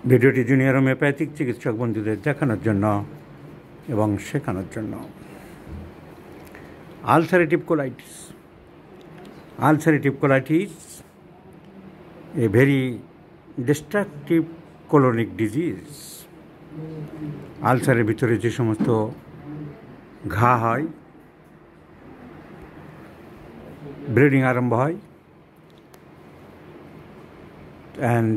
ভিডিওটি junior homeopathic চিকিৎসক বন্ধুদের দেখানোর জন্য এবং শেখানোর জন্য। Ulcerative colitis. Ulcerative colitis a very destructive colonic disease. আলসারের ভিতরে যে সমস্ত ঘা হয়, ব্লিডিং আরম্ভ হয়, and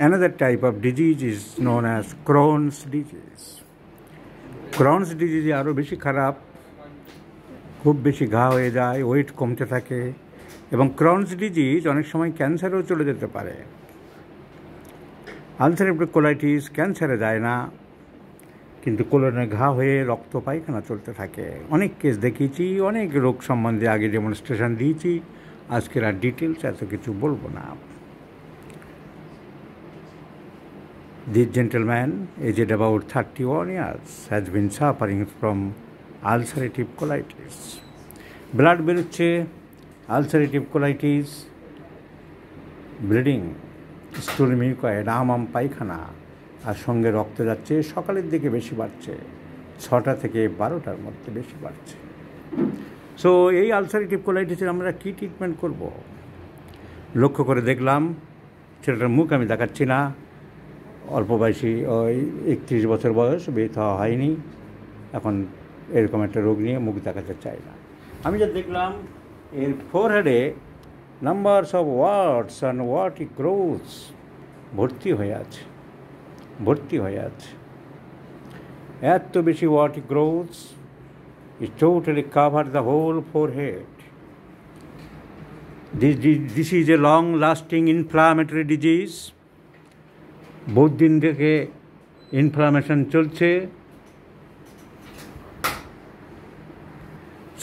another type of disease is known as Crohn's disease. Crohn's disease আরও বেশি খারাপ, খুব বেশি ঘা হয়ে যায়, ওয়েট কমতে থাকে এবং ক্রনস ডিজিজ অনেক সময় ক্যান্সারেও চলে যেতে পারে। আলসারেটিভ কোলাইটিস ক্যান্সারে যায় না, কিন্তু কোলনে ঘা হয়ে রক্ত পায়খানা চলতে থাকে। অনেক কেস দেখিয়েছি, অনেক রোগ সম্বন্ধে আগে ডেমনস্ট্রেশন দিয়েছি, আজকের আর ডিটেলস এত কিছু বলবো না। This gentleman, aged about 31 years, has been suffering from ulcerative colitis. Blood বেরোচ্ছে, ulcerative colitis, bleeding, stool mucoid, আম পায়খানা, আর সঙ্গে রক্ত যাচ্ছে। সকালের দিকে বেশি বাড়ছে, 6টা থেকে 12টার মধ্যে বেশি বাড়ছে। সো এই আলসারেটিভ কোলাইটিসের আমরা কী ট্রিটমেন্ট করব? লক্ষ্য করে দেখলাম ছেলেটার মুখ আমি দেখাচ্ছি না, অল্প বয়সী, ওই 31 বছর বয়স, বিয়ে হওয়া হয়নি, এখন এরকম একটা রোগ নিয়ে মুখ দেখাতে চাই না। আমি যা দেখলাম এর ফোরহেডে numbers of warts and warty growths ভর্তি হয়ে আছে, ভর্তি হয়ে আছে। এত বেশি warty growths is totally covered the whole forehead. This is a long-lasting inflammatory disease. বহুত দিন থেকে ইনফ্লামেশন চলছে।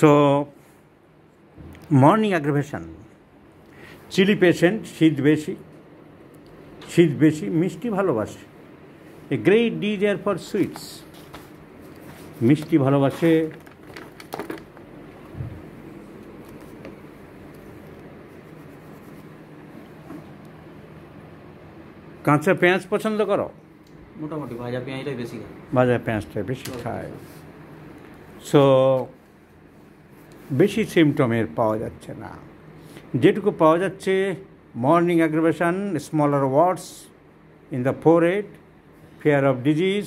So morning aggravation, chilli patient, শীত বেশি, মিষ্টি ভালোবাসে। A great desire for sweets, মিষ্টি ভালোবাসে। কাঁচা পেঁয়াজ পছন্দ করো? মোটামুটি ভাজা পেঁয়াজটাই বেশি খায়। ভাজা পেঁয়াজটা বেশি খায়। সো বেশি সিমটমের পাওয়া যাচ্ছে না। যেটুকু পাওয়া যাচ্ছে, morning aggravation, smaller warts in the forehead, fear of disease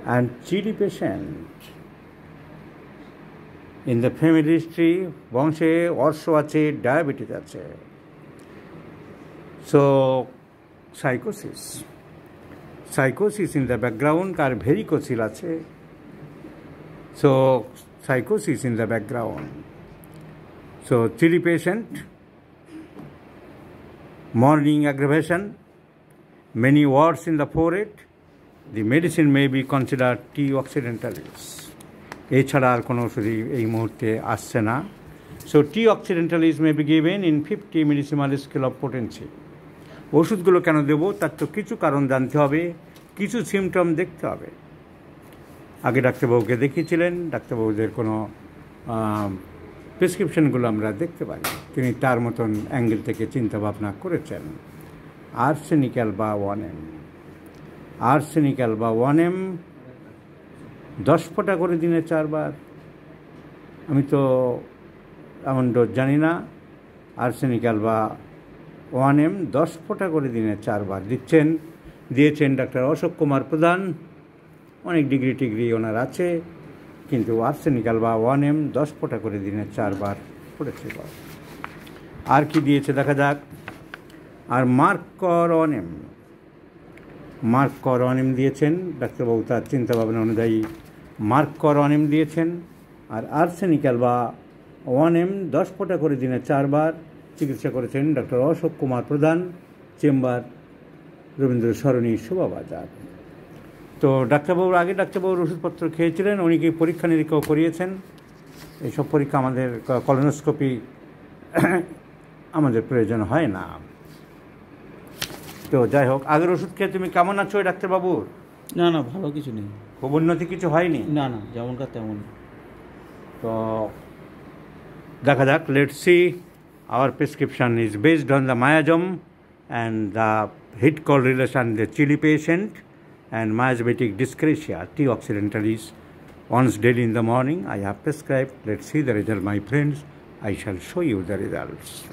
and chilly patient. In the family history, বংশে অর্শ আছে, ডায়াবেটিস আছে। So sycosis in the background, আর ভেরিকোসিল আছে। So sycosis in the background. So chilly patient, morning aggravation, many warts in the forehead, the medicine may be consider T occidentalis. এছাড়া আর কোনো ওষুধই এই মুহূর্তে আসছে না। So T occidentalis may be given in 50 millesimal scale of potency. ওষুধগুলো কেন দেবো, তার তো কিছু কারণ জানতে হবে, কিছু সিমটম দেখতে হবে। আগে ডাক্তারবাবুকে দেখিয়েছিলেন, ডাক্তারবাবুদের কোনো প্রেসক্রিপশনগুলো আমরা দেখতে পারি, তিনি তার মতন অ্যাঙ্গেল থেকে চিন্তাভাবনা করেছেন। Arsenic Alba 1M, arsenic Alba 1M 10 ফোঁটা করে দিনে 4 বার। আমি তো এমন ডোজ জানি না। আর্সেনিক অ্যালবা 1M 10 ফোঁটা করে দিনে 4 বার দিয়েছেন ডাক্তার অশোক কুমার প্রধান। অনেক ডিগ্রি ওনার আছে, কিন্তু আর্সেনিক অ্যালবা 1M 10 ফোঁটা করে দিনে 4 বার পড়েছিল। আর কি দিয়েছে দেখা যাক। আর মার্কর 1M দিয়েছেন ডাক্তারবাবু, তার চিন্তাভাবনা অনুযায়ী মার্কর 1M দিয়েছেন। আর আর্সেনিক অ্যালবা 1M 10 ফোঁটা করে দিনে 4 বার চিকিৎসা করেছেন ডক্টর অশোক কুমার প্রধান, চেম্বার রবীন্দ্র সরণি, শোভাবাজার। তো ডাক্তারবাবুর ওষুধপত্র খেয়েছিলেন, অনেকেই পরীক্ষা নিরীক্ষাও করিয়েছেন। এইসব পরীক্ষা আমাদের কলোনোস্কোপি আমাদের প্রয়োজন হয় না। তো যাই হোক, আগের ওষুধ খেয়ে তুমি কেমন আছো ডাক্তারবাবুর? না, ভালো কিছু নেই, খুব উন্নতি কিছু হয়নি? না, যেমনকার তেমন। তো দেখা যাক, let's see. Our prescription is based on the Mayajom and the heat correlation, the chili patient, and miasmatic dyscrasia, T. occidentalis, once daily in the morning. I have prescribed. Let's see the result, my friends. I shall show you the results.